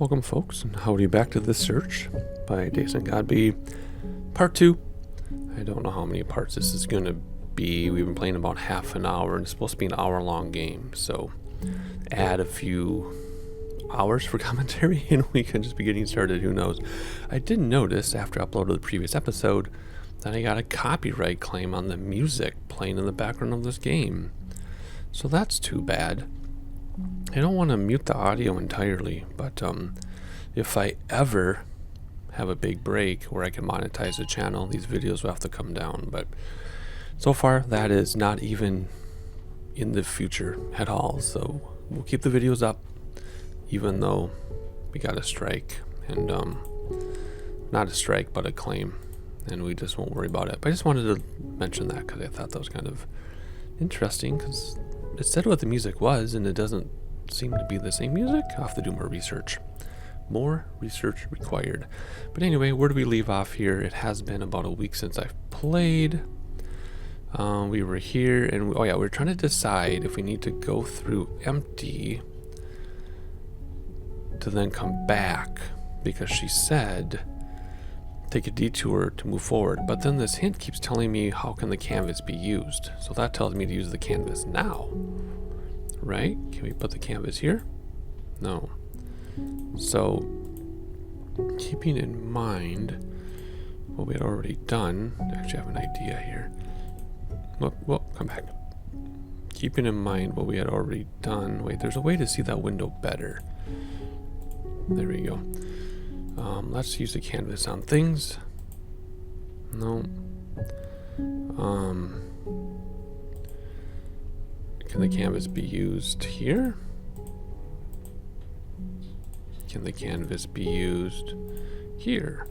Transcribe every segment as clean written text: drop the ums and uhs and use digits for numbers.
Welcome, folks, and howdy back to This Search by Jason Godbey, Part 2. I don't know how many parts this is going to be. We've been playing about half an hour, and it's supposed to be an hour-long game, so add a few hours for commentary, and we can just be getting started, who knows. I did notice, after I uploaded the previous episode, that I got a copyright claim on the music playing in the background of this game. So that's too bad. I don't want to mute the audio entirely, but if I ever have a big break where I can monetize the channel, these videos will have to come down. But so far, that is not even in the future at all. So we'll keep the videos up, even though we got a strike, and not a strike, but a claim, and we just won't worry about it. But I just wanted to mention that because I thought that was kind of interesting, because it said what the music was, and it doesn't seem to be the same music. I'll have to do more research. More research required. But anyway, where do we leave off here? It has been about a week since I've played. We were here, and we were trying to decide if we need to go through empty to then come back, because she said take a detour to move forward. But then this hint keeps telling me, how can the canvas be used? So that tells me to use the canvas now, right? Can we put the canvas here? No. So keeping in mind what we had already done, actually I have an idea here. Well, come back. Keeping in mind what we had already done. Wait, there's a way to see that window better. There we go. Let's use the canvas on things. No. Can the canvas be used here? Can the canvas be used here?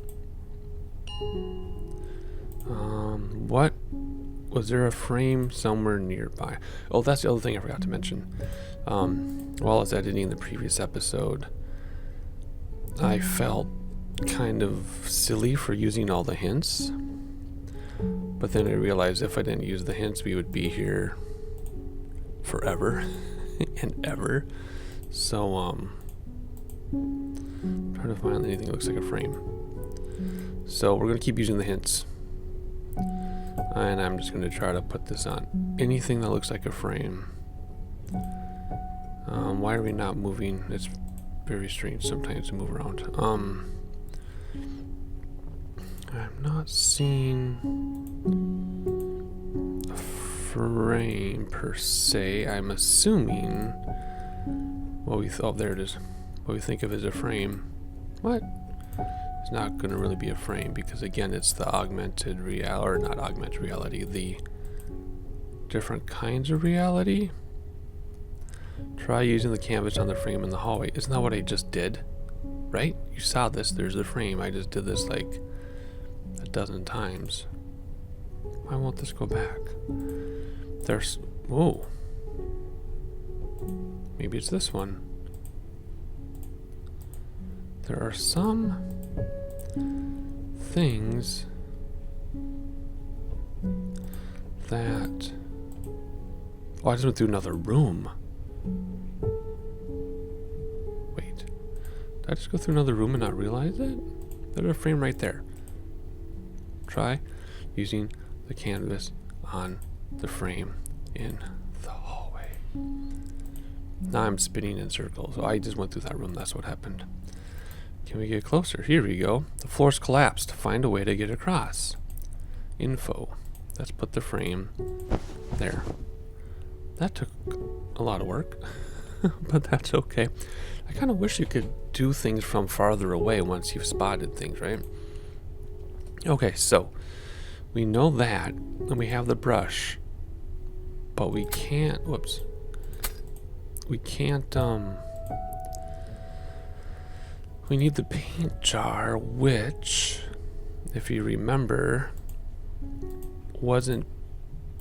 What? Was there a frame somewhere nearby? Oh, that's the other thing I forgot to mention. While I was editing the previous episode, I felt kind of silly for using all the hints, but then I realized if I didn't use the hints, we would be here forever and ever. So I'm trying to find anything that looks like a frame. So we're going to keep using the hints, and I'm just going to try to put this on anything that looks like a frame. Why are we not moving? It's very strange sometimes to move around. I'm not seeing a frame per se. I'm assuming what there it is. What we think of as a frame. What? It's not going to really be a frame, because again, it's the augmented reality, or not augmented reality, the different kinds of reality. Try using the canvas on the frame in the hallway. Isn't that what I just did? Right? You saw this. There's the frame. I just did this like a dozen times. Why won't this go back? There's... Whoa. Maybe it's this one. There are some things that... Oh, I just went through another room. Wait, did I just go through another room and not realize it? There's a frame right there. Try using the canvas on the frame in the hallway. Now I'm spinning in circles. So I just went through that room. That's what happened. Can we get closer? Here we go. The floor's collapsed. Find a way to get across. Info. Let's put the frame there. That took a lot of work, but that's okay. I kind of wish you could do things from farther away once you've spotted things, right? Okay, so we know that, and we have the brush, but we can't, we can't, we need the paint jar, which, if you remember, wasn't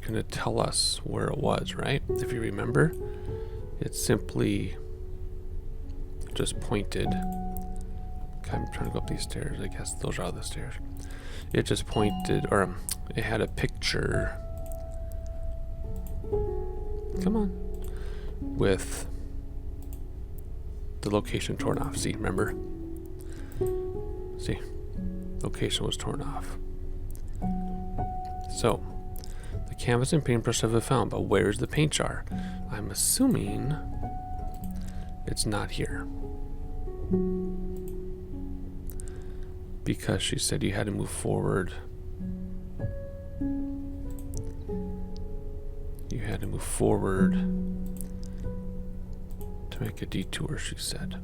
going to tell us where it was, right? If you remember, it simply just pointed. Okay, I'm trying to go up these stairs. I guess those are the stairs. It just pointed, or it had a picture. Come on. With the location torn off. See, remember? See, location was torn off. So, the canvas and paintbrush have been found, but where's the paint jar? I'm assuming it's not here. Because she said you had to move forward. You had to move forward to make a detour, she said.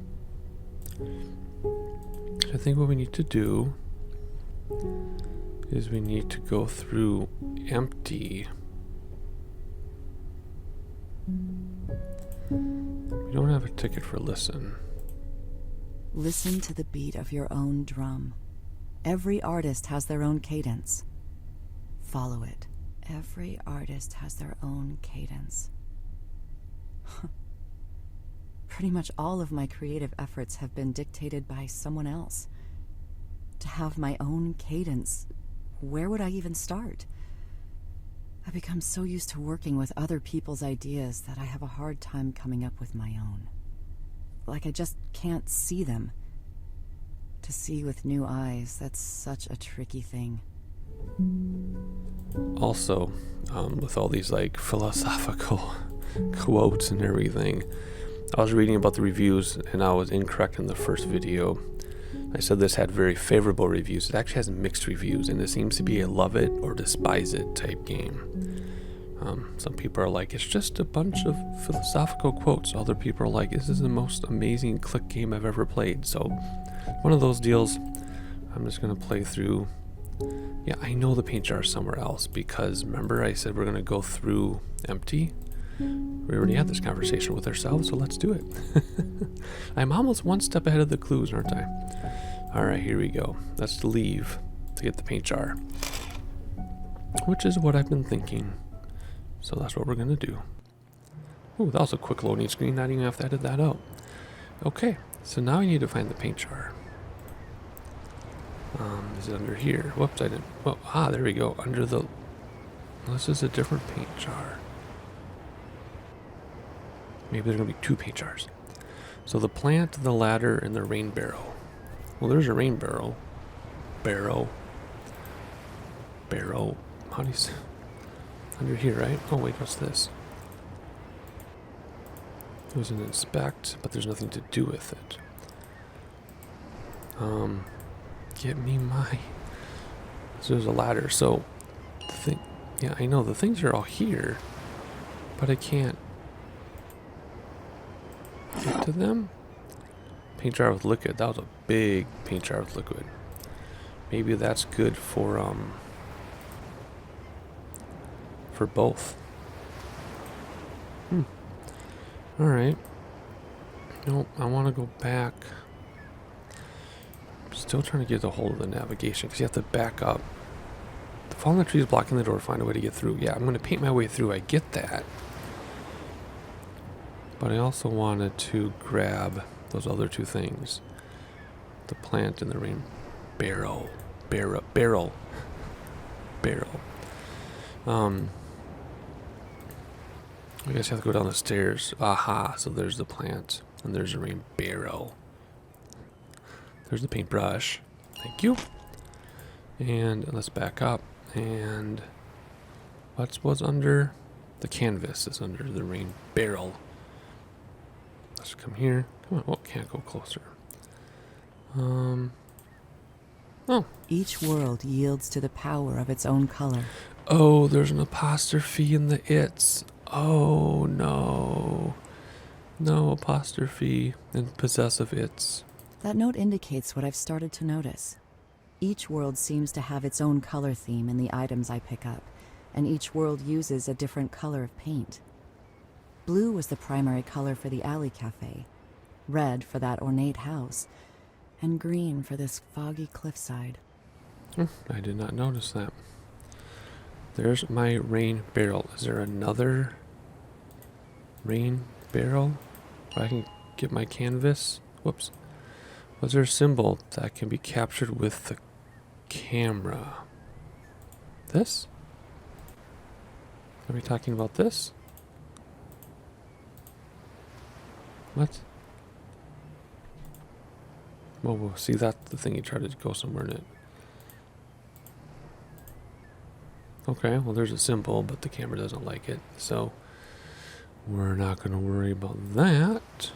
I think what we need to do is we need to go through empty. We don't have a ticket for listen. Listen to the beat of your own drum. Every artist has their own cadence. Follow it. Every artist has their own cadence. Pretty much all of my creative efforts have been dictated by someone else. To have my own cadence, where would I even start? I've become so used to working with other people's ideas that I have a hard time coming up with my own. Like I just can't see them. To see with new eyes, that's such a tricky thing. Also, with all these like philosophical quotes and everything, I was reading about the reviews and I was incorrect in the first video. I said this had very favorable reviews. It actually has mixed reviews, and it seems to be a love it or despise it type game. Some people are like, it's just a bunch of philosophical quotes. Other people are like, this is the most amazing click game I've ever played. So one of those deals, I'm just going to play through. Yeah, I know the paint jar is somewhere else because remember I said we're going to go through empty? We already had this conversation with ourselves, so let's do it. I'm almost one step ahead of the clues, aren't I? Alright, here we go. Let's leave to get the paint jar, which is what I've been thinking. So that's what we're going to do. Ooh, that was a quick loading screen. Not even have to edit that out. Okay, so now I need to find the paint jar. Is it under here? Whoops, I didn't. Well, there we go. Under the... This is a different paint jar. Maybe there's going to be two paint jars. So the plant, the ladder, and the rain barrel. Well, there's a rain barrel. Barrel. How do you say? Under here, right? Oh, wait, what's this? It was an inspect, but there's nothing to do with it. Get me my... So there's a ladder, so... The thing... Yeah, I know, the things are all here, but I can't get to them. Paint jar with liquid. That was a big paint jar with liquid. Maybe that's good for both. Alright. Nope, I want to go back. Still trying to get a hold of the navigation because you have to back up. The fallen tree is blocking the door. Find a way to get through. Yeah, I'm going to paint my way through. I get that. But I also wanted to grab those other two things. The plant and the rain barrel. Barrel. I guess you have to go down the stairs. Aha, so there's the plant. And there's the rain barrel. There's the paintbrush. Thank you. And let's back up. And what's under? The canvas is under the rain barrel. Let's come here. Come on. Oh, can't go closer. Oh. Each world yields to the power of its own color. Oh, there's an apostrophe in the its. Oh, no. No apostrophe and possessive its. That note indicates what I've started to notice. Each world seems to have its own color theme in the items I pick up, and each world uses a different color of paint. Blue was the primary color for the alley cafe, red for that ornate house, and green for this foggy cliffside. I did not notice that. There's my rain barrel. Is there another rain barrel? I can get my canvas. Whoops. Was there a symbol that can be captured with the camera? This? Are we talking about this? What? Well, we'll see, that's the thing. You try to go somewhere in it. Okay, well, there's a symbol, but the camera doesn't like it, so we're not going to worry about that.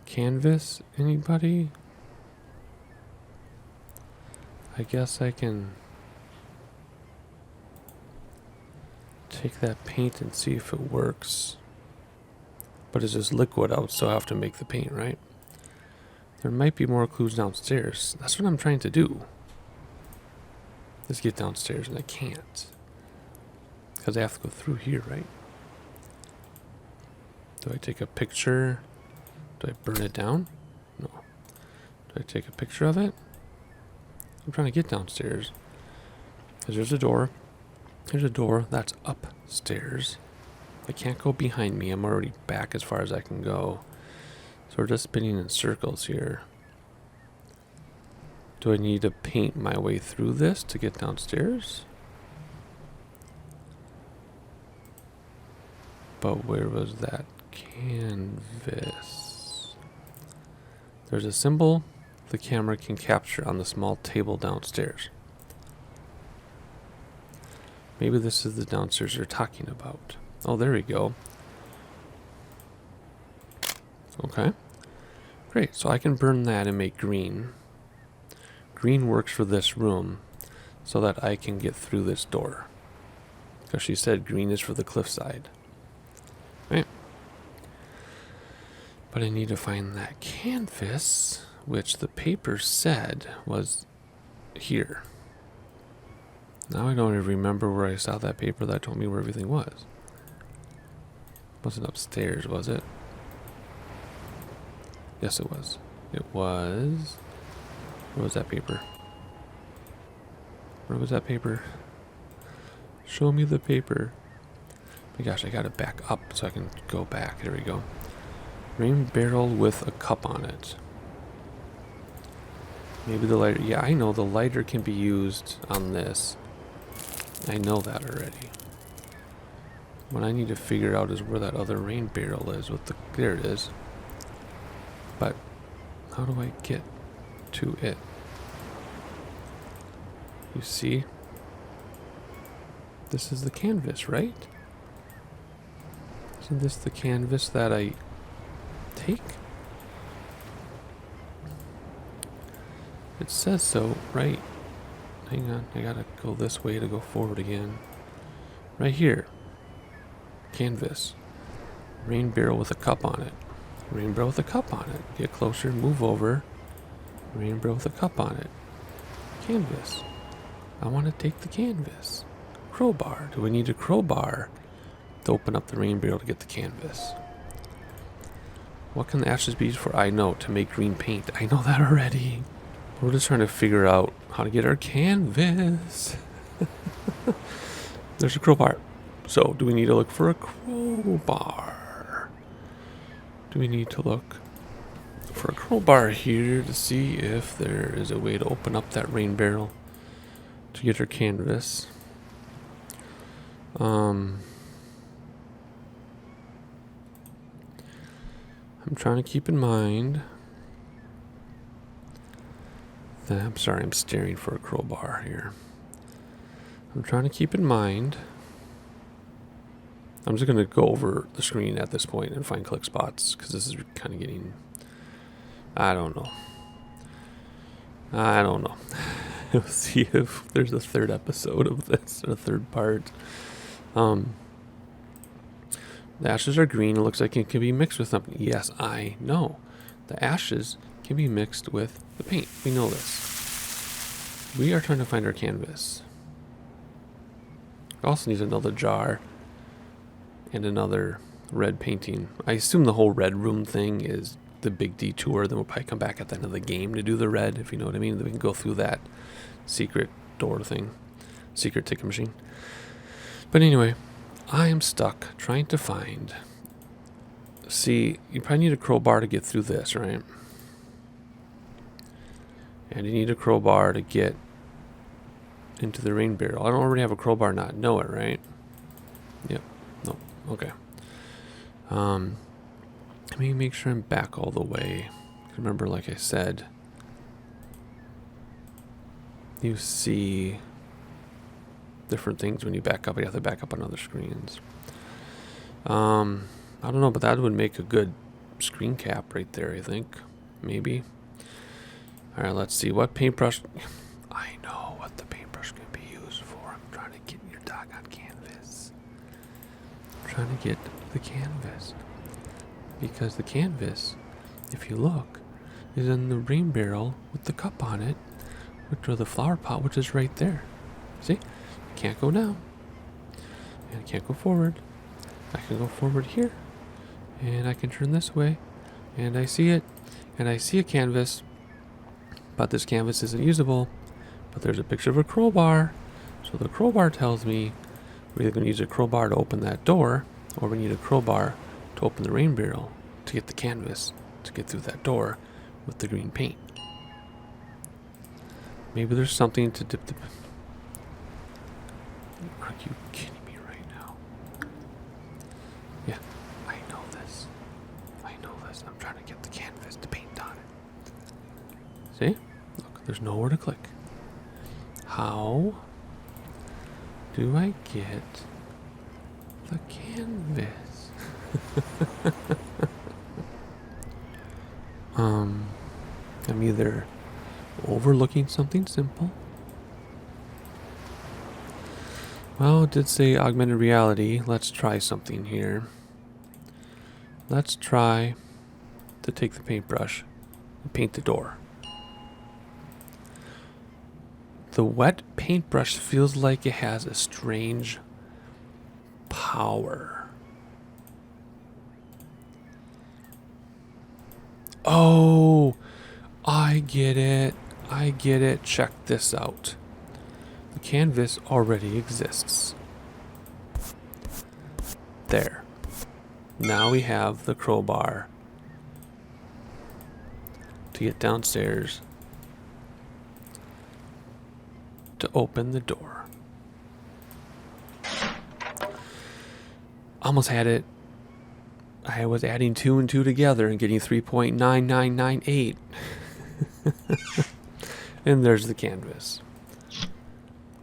Canvas, anybody? I guess I can take that paint and see if it works. But it's just liquid out, so I have to make the paint, right? There might be more clues downstairs. That's what I'm trying to do. Let's get downstairs, and I can't. Because I have to go through here, right? Do I take a picture? Do I burn it down? No. Do I take a picture of it? I'm trying to get downstairs. Because there's a door. There's a door that's upstairs. I can't go behind me. I'm already back as far as I can go. So we're just spinning in circles here. Do I need to paint my way through this to get downstairs? But where was that canvas? There's a symbol the camera can capture on the small table downstairs. Maybe this is the downstairs they're talking about. Oh, there we go. Okay. Great, so I can burn that and make green. Green works for this room so that I can get through this door. Because she said green is for the cliffside. Right. But I need to find that canvas, which the paper said was here. Now I don't even remember where I saw that paper that told me where everything was. It wasn't upstairs, was it? Yes, it was. It was... Where was that paper? Where was that paper? Show me the paper. Oh my gosh, I gotta back up so I can go back. There we go. Rain barrel with a cup on it. Maybe the lighter. Yeah, I know the lighter can be used on this. I know that already. What I need to figure out is where that other rain barrel is with the... There it is. But how do I get to it? You see? This is the canvas, right? Isn't this the canvas that I take? It says so, right? Hang on, I gotta go this way to go forward again. Right here. Canvas. Rain barrel with a cup on it. Rain barrel with a cup on it. Get closer, move over. Rain barrel with a cup on it. Canvas. I want to take the canvas. Crowbar. Do we need a crowbar to open up the rain barrel to get the canvas? What can the ashes be used for? I know, to make green paint. I know that already. We're just trying to figure out how to get our canvas. There's a crowbar. So, do we need to look for a crowbar? Do we need to look for a crowbar here to see if there is a way to open up that rain barrel to get our canvas? I'm trying to keep in mind that, I'm sorry, I'm staring for a crowbar here. I'm trying to keep in mind, I'm just going to go over the screen at this point and find click spots, because this is kind of getting, I don't know. We'll see if there's a third episode of this, or a third part. The ashes are green. It looks like it can be mixed with something. Yes, I know. The ashes can be mixed with the paint. We know this. We are trying to find our canvas. We also need another jar and another red painting. I assume the whole red room thing is the big detour. Then we'll probably come back at the end of the game to do the red, if you know what I mean. Then we can go through that secret door thing. Secret ticket machine. But anyway, I am stuck trying to find... See, you probably need a crowbar to get through this, right? And you need a crowbar to get into the rain barrel. I don't already have a crowbar, not know it, right? Yep. No. Okay. Let me make sure I'm back all the way. Remember, like I said, you see different things when you back up. You have to back up on other screens. I don't know, but that would make a good screen cap right there, I think. Maybe. All right, let's see. What paintbrush? I know what the paintbrush can be used for. I'm trying to get your doggone canvas. I'm trying to get the canvas. Because the canvas, if you look, is in the rain barrel with the cup on it, or the flower pot, which is right there. See? I can't go down. And I can't go forward. I can go forward here. And I can turn this way. And I see it. And I see a canvas. But this canvas isn't usable. But there's a picture of a crowbar. So the crowbar tells me we're either going to use a crowbar to open that door, or we need a crowbar to open the rain barrel to get the canvas to get through that door with the green paint. Maybe there's something to dip the... Are you kidding me right now? Yeah, I know this. I know this. I'm trying to get the canvas to paint on it. See? Look, there's nowhere to click. How do I get the canvas? I'm either overlooking something simple. Well, it did say augmented reality. Let's try something here. Let's try to take the paintbrush and paint the door. The wet paintbrush feels like it has a strange power. Oh, I get it. I get it. Check this out. The canvas already exists. There. Now we have the crowbar to get downstairs to open the door. Almost had it. I was adding 2 and 2 together and getting 3.9998. And there's the canvas.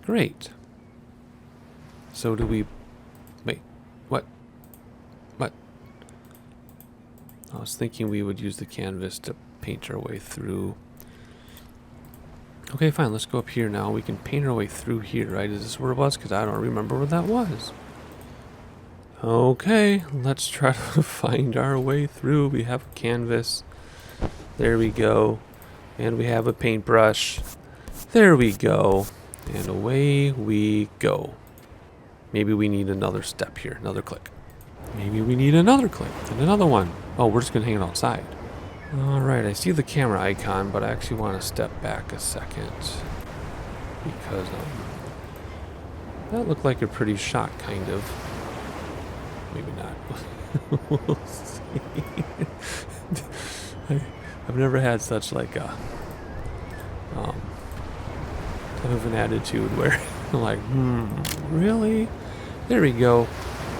Great. So do we... Wait. What? What? I was thinking we would use the canvas to paint our way through. Okay, fine. Let's go up here now. We can paint our way through here, right? Is this where it was? Because I don't remember where that was. Okay, let's try to find our way through. We have a canvas. There we go. And we have a paintbrush. There we go. And away we go. Maybe we need another step here. Another click. Maybe we need another click. And another one. Oh, we're just going to hang it outside. Alright, I see the camera icon, but I actually want to step back a second. Because that looked like a pretty shot, kind of. Maybe not. We'll see. I've never had such like a kind of an attitude where I'm like, really? There we go.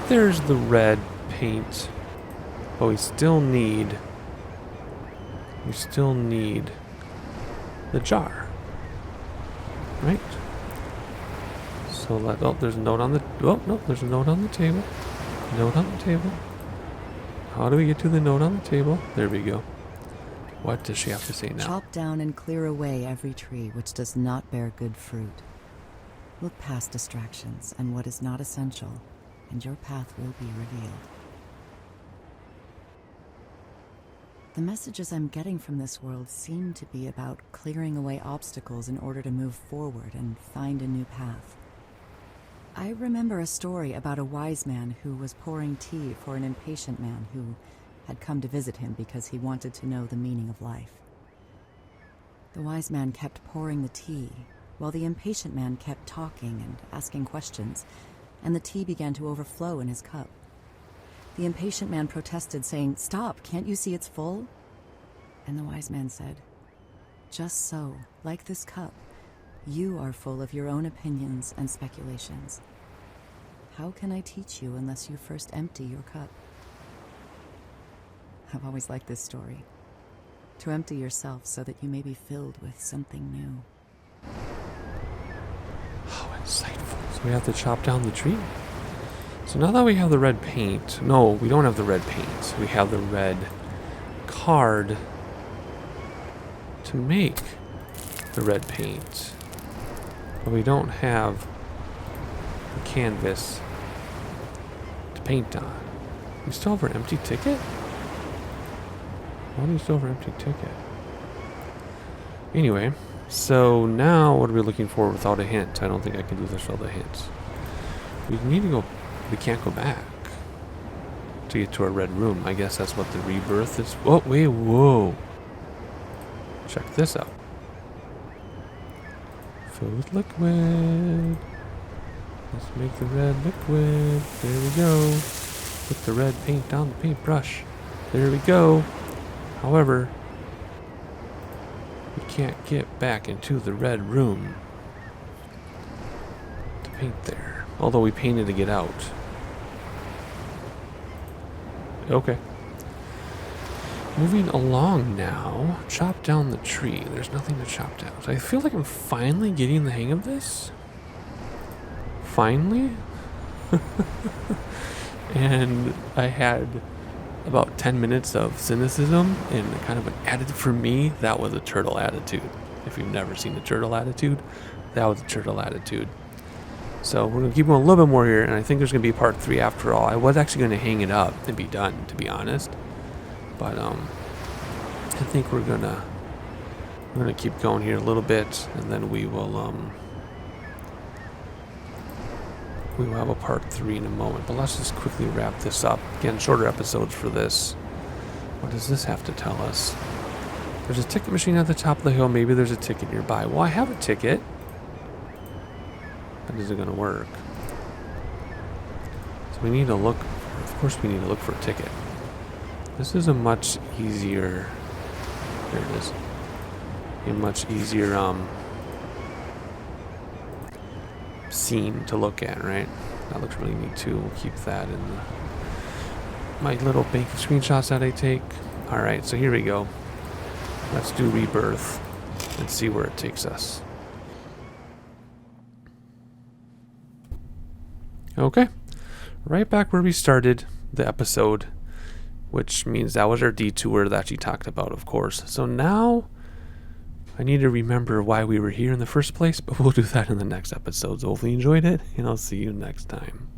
There's the red paint. But we still need the jar. Right? So there's a note on the there's a note on the table. Note on the table. How do we get to the note on the table? There we go. What does she have to say now? Chop down and clear away every tree which does not bear good fruit. Look past distractions and what is not essential, and your path will be revealed. The messages I'm getting from this world seem to be about clearing away obstacles in order to move forward and find a new path. I remember a story about a wise man who was pouring tea for an impatient man who had come to visit him because he wanted to know the meaning of life. The wise man kept pouring the tea, while the impatient man kept talking and asking questions, and the tea began to overflow in his cup. The impatient man protested, saying, "Stop, can't you see it's full?" And the wise man said, "Just so, like this cup, you are full of your own opinions and speculations. How can I teach you unless you first empty your cup?" I've always liked this story. To empty yourself so that you may be filled with something new. How insightful. So we have to chop down the tree. So now that we have the red paint... No, we don't have the red paint. We have the red card to make the red paint. But we don't have the canvas to paint on. We still have our empty ticket? Why do we still have our empty ticket? Anyway, so now what are we looking for without a hint? I don't think I can do this without a hint. We need to go... We can't go back to get to our red room. I guess that's what the rebirth is. Oh, wait, whoa. Check this out. Fill with liquid. Let's make the red liquid. There we go. Put the red paint on the paintbrush. There we go. However, we can't get back into the red room to paint there. Although we painted to get out. Okay. Moving along now. Chop down the tree. There's nothing to chop down. So I feel like I'm finally getting the hang of this. Finally? And I had about 10 minutes of cynicism and kind of an attitude. For me, that was a turtle attitude. If you've never seen the turtle attitude, that was a turtle attitude. So we're going to keep going a little bit more here, and I think there's going to be part 3 after all. I was actually going to hang it up and be done, to be honest. But I think we're going to keep going here a little bit, and then we will have a part 3 in a moment. But let's just quickly wrap this up. Again, shorter episodes for this. What does this have to tell us? There's a ticket machine at the top of the hill. Maybe there's a ticket nearby. Well, I have a ticket. But is it going to work? So we need to look. Of course, we need to look for a ticket. This is a much easier. There it is. A much easier scene to look at, right? That looks really neat too. We'll keep that in my little bank of screenshots that I take. All right, so here we go. Let's do rebirth and see where it takes us. Okay, right back where we started the episode, which means that was our detour that she talked about, of course. So now I need to remember why we were here in the first place, but we'll do that in the next episode. So hopefully you enjoyed it, and I'll see you next time.